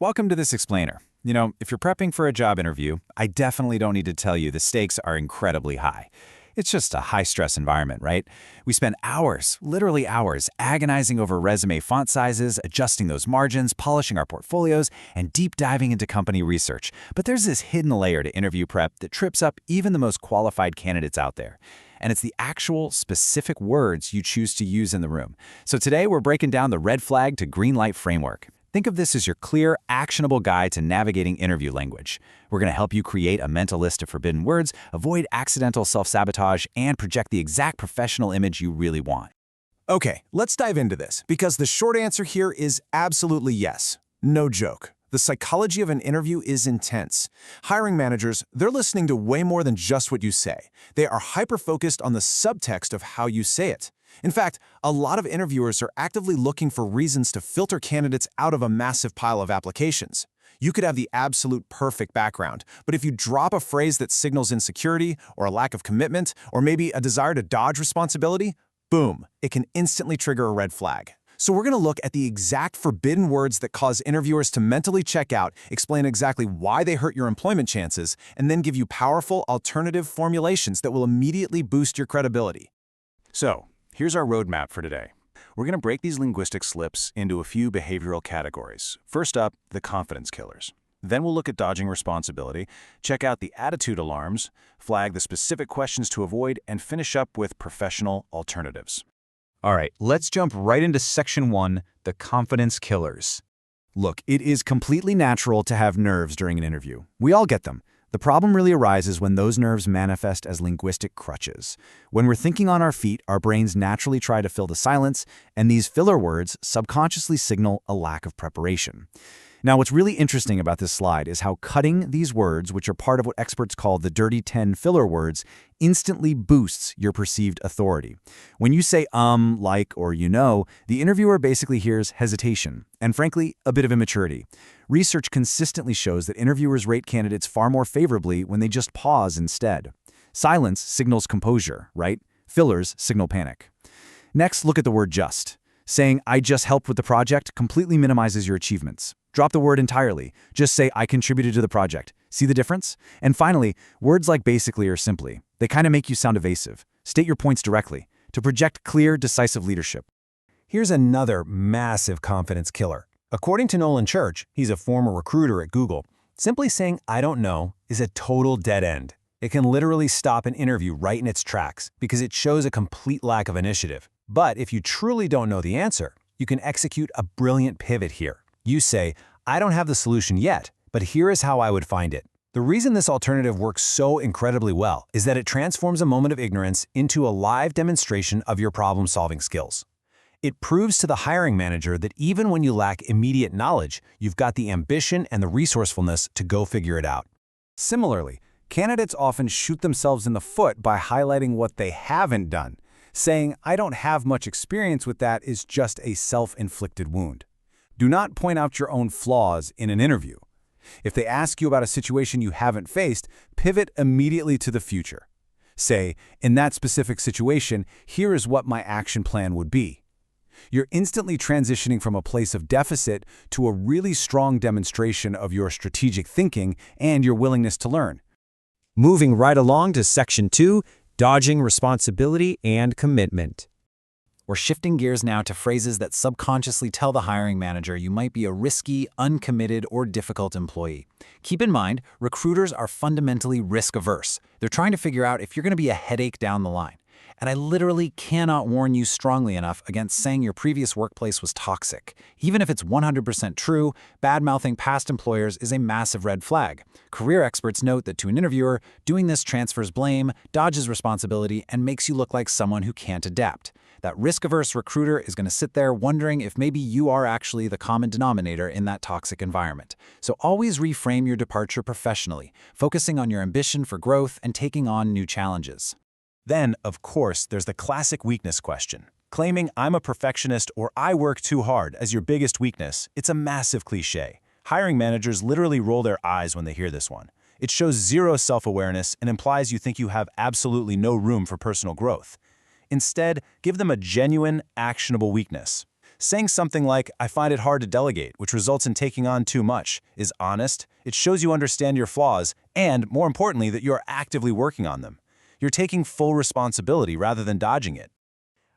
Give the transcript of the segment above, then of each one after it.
Welcome to this explainer. If you're prepping for a job interview, I definitely don't need to tell you the stakes are incredibly high. It's just a high-stress environment, right? We spend hours, literally hours, agonizing over resume font sizes, adjusting those margins, polishing our portfolios, and deep diving into company research. But there's this hidden layer to interview prep that trips up even the most qualified candidates out there. And it's the actual specific words you choose to use in the room. So today we're breaking down the red flag to green light framework. Think of this as your clear, actionable guide to navigating interview language. We're going to help you create a mental list of forbidden words, avoid accidental self-sabotage, and project the exact professional image you really want. Okay, let's dive into this, because the short answer here is absolutely yes. No joke. The psychology of an interview is intense. Hiring managers, they're listening to way more than just what you say. They are hyper-focused on the subtext of how you say it. In fact, a lot of interviewers are actively looking for reasons to filter candidates out of a massive pile of applications. You could have the absolute perfect background, but if you drop a phrase that signals insecurity or a lack of commitment, or maybe a desire to dodge responsibility, boom, it can instantly trigger a red flag. So we're going to look at the exact forbidden words that cause interviewers to mentally check out, explain exactly why they hurt your employment chances, and then give you powerful alternative formulations that will immediately boost your credibility. So, here's our roadmap for today. We're going to break these linguistic slips into a few behavioral categories. First up, the confidence killers. Then we'll look at dodging responsibility, check out the attitude alarms, flag the specific questions to avoid, and finish up with professional alternatives. All right, let's jump right into Section 1, the confidence killers. Look, it is completely natural to have nerves during an interview. We all get them. The problem really arises when those nerves manifest as linguistic crutches. When we're thinking on our feet, our brains naturally try to fill the silence, and these filler words subconsciously signal a lack of preparation. Now, what's really interesting about this slide is how cutting these words, which are part of what experts call the dirty 10 filler words, instantly boosts your perceived authority. When you say like, or the interviewer basically hears hesitation, and frankly, a bit of immaturity. Research consistently shows that interviewers rate candidates far more favorably when they just pause instead. Silence signals composure, right? Fillers signal panic. Next, look at the word just. Saying, "I just helped with the project," completely minimizes your achievements. Drop the word entirely. Just say, "I contributed to the project." See the difference? And finally, words like basically or simply. They kind of make you sound evasive. State your points directly to project clear, decisive leadership. Here's another massive confidence killer. According to Nolan Church, he's a former recruiter at Google, simply saying, "I don't know," is a total dead end. It can literally stop an interview right in its tracks because it shows a complete lack of initiative. But if you truly don't know the answer, you can execute a brilliant pivot here. You say, "I don't have the solution yet, but here is how I would find it." The reason this alternative works so incredibly well is that it transforms a moment of ignorance into a live demonstration of your problem-solving skills. It proves to the hiring manager that even when you lack immediate knowledge, you've got the ambition and the resourcefulness to go figure it out. Similarly, candidates often shoot themselves in the foot by highlighting what they haven't done. Saying, "I don't have much experience with that," is just a self-inflicted wound. Do not point out your own flaws in an interview. If they ask you about a situation you haven't faced, pivot immediately to the future. Say, "In that specific situation, here is what my action plan would be." You're instantly transitioning from a place of deficit to a really strong demonstration of your strategic thinking and your willingness to learn. Moving right along to Section 2, dodging responsibility and commitment. We're shifting gears now to phrases that subconsciously tell the hiring manager you might be a risky, uncommitted, or difficult employee. Keep in mind, recruiters are fundamentally risk-averse. They're trying to figure out if you're going to be a headache down the line. And I literally cannot warn you strongly enough against saying your previous workplace was toxic. Even if it's 100% true, bad-mouthing past employers is a massive red flag. Career experts note that to an interviewer, doing this transfers blame, dodges responsibility, and makes you look like someone who can't adapt. That risk-averse recruiter is going to sit there wondering if maybe you are actually the common denominator in that toxic environment. So always reframe your departure professionally, focusing on your ambition for growth and taking on new challenges. Then, of course, there's the classic weakness question. Claiming "I'm a perfectionist" or "I work too hard" as your biggest weakness, it's a massive cliche. Hiring managers literally roll their eyes when they hear this one. It shows zero self-awareness and implies you think you have absolutely no room for personal growth. Instead, give them a genuine, actionable weakness. Saying something like, "I find it hard to delegate," which results in taking on too much, is honest. It shows you understand your flaws and, more importantly, that you are actively working on them. You're taking full responsibility rather than dodging it.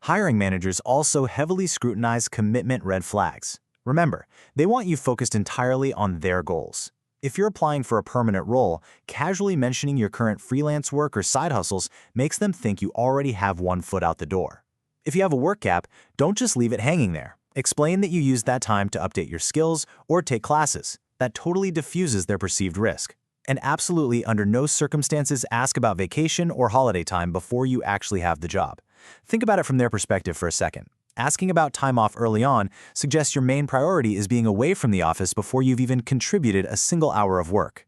Hiring managers also heavily scrutinize commitment red flags. Remember, they want you focused entirely on their goals. If you're applying for a permanent role, casually mentioning your current freelance work or side hustles makes them think you already have one foot out the door. If you have a work gap, don't just leave it hanging there. Explain that you used that time to update your skills or take classes. That totally diffuses their perceived risk. And absolutely, under no circumstances, ask about vacation or holiday time before you actually have the job. Think about it from their perspective for a second. Asking about time off early on suggests your main priority is being away from the office before you've even contributed a single hour of work.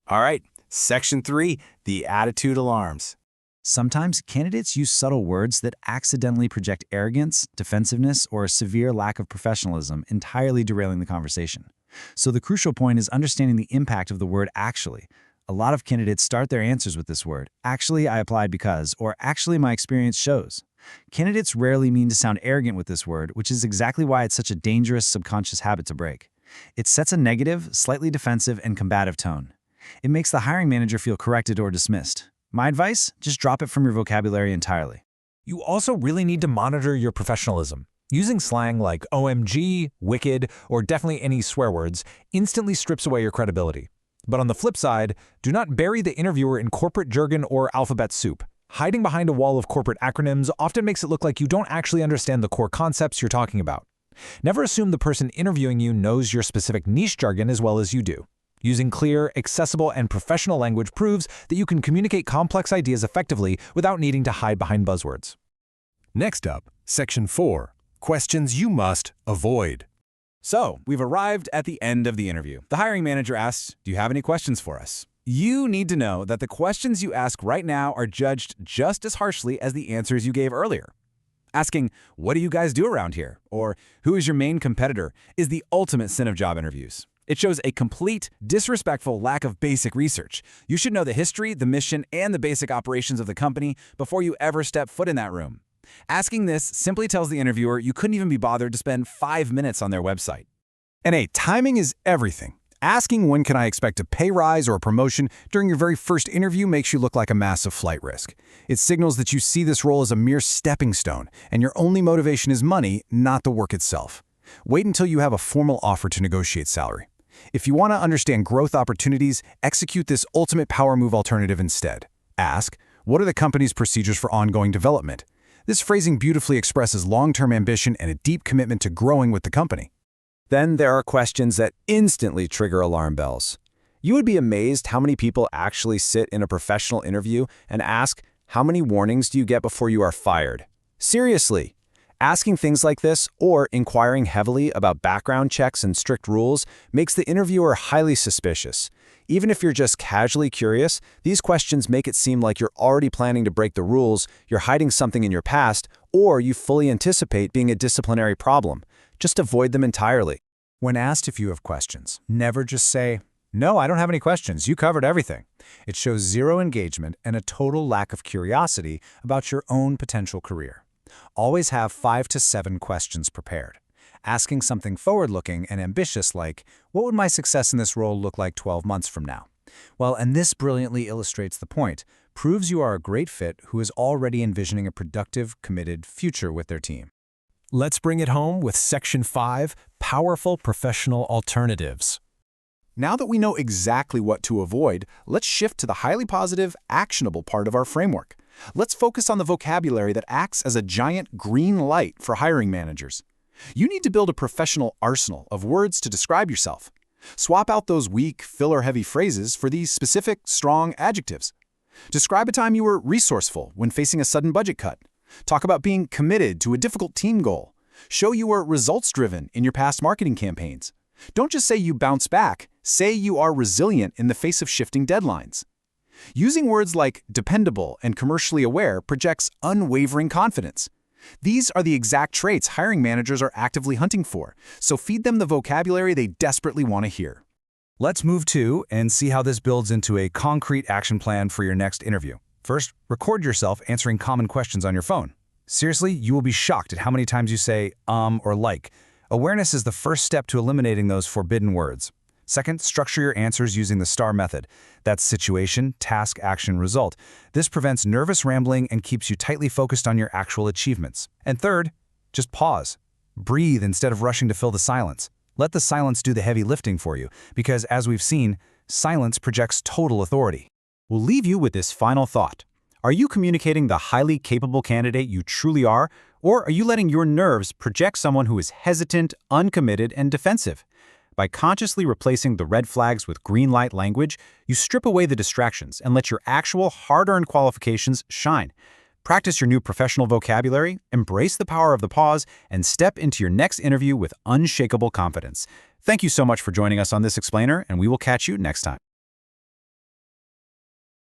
All right, Section 3, the attitude alarms. Sometimes candidates use subtle words that accidentally project arrogance, defensiveness, or a severe lack of professionalism, entirely derailing the conversation. So the crucial point is understanding the impact of the word actually. A lot of candidates start their answers with this word, "Actually, I applied because," or "Actually, my experience shows." Candidates rarely mean to sound arrogant with this word, which is exactly why it's such a dangerous subconscious habit to break. It sets a negative, slightly defensive, and combative tone. It makes the hiring manager feel corrected or dismissed. My advice? Just drop it from your vocabulary entirely. You also really need to monitor your professionalism. Using slang like OMG, wicked, or definitely any swear words instantly strips away your credibility. But on the flip side, do not bury the interviewer in corporate jargon or alphabet soup. Hiding behind a wall of corporate acronyms often makes it look like you don't actually understand the core concepts you're talking about. Never assume the person interviewing you knows your specific niche jargon as well as you do. Using clear, accessible, and professional language proves that you can communicate complex ideas effectively without needing to hide behind buzzwords. Next up, Section 4, questions you must avoid. So, we've arrived at the end of the interview. The hiring manager asks, "Do you have any questions for us?" You need to know that the questions you ask right now are judged just as harshly as the answers you gave earlier. Asking, "What do you guys do around here?" or "Who is your main competitor?" is the ultimate sin of job interviews. It shows a complete, disrespectful lack of basic research. You should know the history, the mission, and the basic operations of the company before you ever step foot in that room. Asking this simply tells the interviewer you couldn't even be bothered to spend 5 minutes on their website. And hey, timing is everything. Asking when can I expect a pay rise or a promotion during your very first interview makes you look like a massive flight risk. It signals that you see this role as a mere stepping stone, and your only motivation is money, not the work itself. Wait until you have a formal offer to negotiate salary. If you want to understand growth opportunities, execute this ultimate power move alternative instead. Ask, what are the company's procedures for ongoing development? This phrasing beautifully expresses long-term ambition and a deep commitment to growing with the company. Then there are questions that instantly trigger alarm bells. You would be amazed how many people actually sit in a professional interview and ask, "How many warnings do you get before you are fired?" Seriously. Asking things like this, or inquiring heavily about background checks and strict rules, makes the interviewer highly suspicious. Even if you're just casually curious, these questions make it seem like you're already planning to break the rules, you're hiding something in your past, or you fully anticipate being a disciplinary problem. Just avoid them entirely. When asked if you have questions, never just say, "No, I don't have any questions. You covered everything." It shows zero engagement and a total lack of curiosity about your own potential career. Always have 5 to 7 questions prepared. Asking something forward-looking and ambitious like, "What would my success in this role look like 12 months from now?" Well, and this brilliantly illustrates the point, proves you are a great fit who is already envisioning a productive, committed future with their team. Let's bring it home with Section 5, Powerful Professional Alternatives. Now that we know exactly what to avoid, let's shift to the highly positive, actionable part of our framework. Let's focus on the vocabulary that acts as a giant green light for hiring managers. You need to build a professional arsenal of words to describe yourself. Swap out those weak, filler-heavy phrases for these specific, strong adjectives. Describe a time you were resourceful when facing a sudden budget cut. Talk about being committed to a difficult team goal. Show you were results-driven in your past marketing campaigns. Don't just say you bounce back, say you are resilient in the face of shifting deadlines. Using words like dependable and commercially aware projects unwavering confidence. These are the exact traits hiring managers are actively hunting for, so feed them the vocabulary they desperately want to hear. Let's move to and see how this builds into a concrete action plan for your next interview. First, record yourself answering common questions on your phone. Seriously, you will be shocked at how many times you say or like. Awareness is the first step to eliminating those forbidden words. Second, structure your answers using the STAR method. That's situation, task, action, result. This prevents nervous rambling and keeps you tightly focused on your actual achievements. And third, just pause. Breathe instead of rushing to fill the silence. Let the silence do the heavy lifting for you, because as we've seen, silence projects total authority. We'll leave you with this final thought. Are you communicating the highly capable candidate you truly are, or are you letting your nerves project someone who is hesitant, uncommitted, and defensive? By consciously replacing the red flags with green light language, you strip away the distractions and let your actual hard-earned qualifications shine. Practice your new professional vocabulary, embrace the power of the pause, and step into your next interview with unshakable confidence. Thank you so much for joining us on this explainer, and we will catch you next time.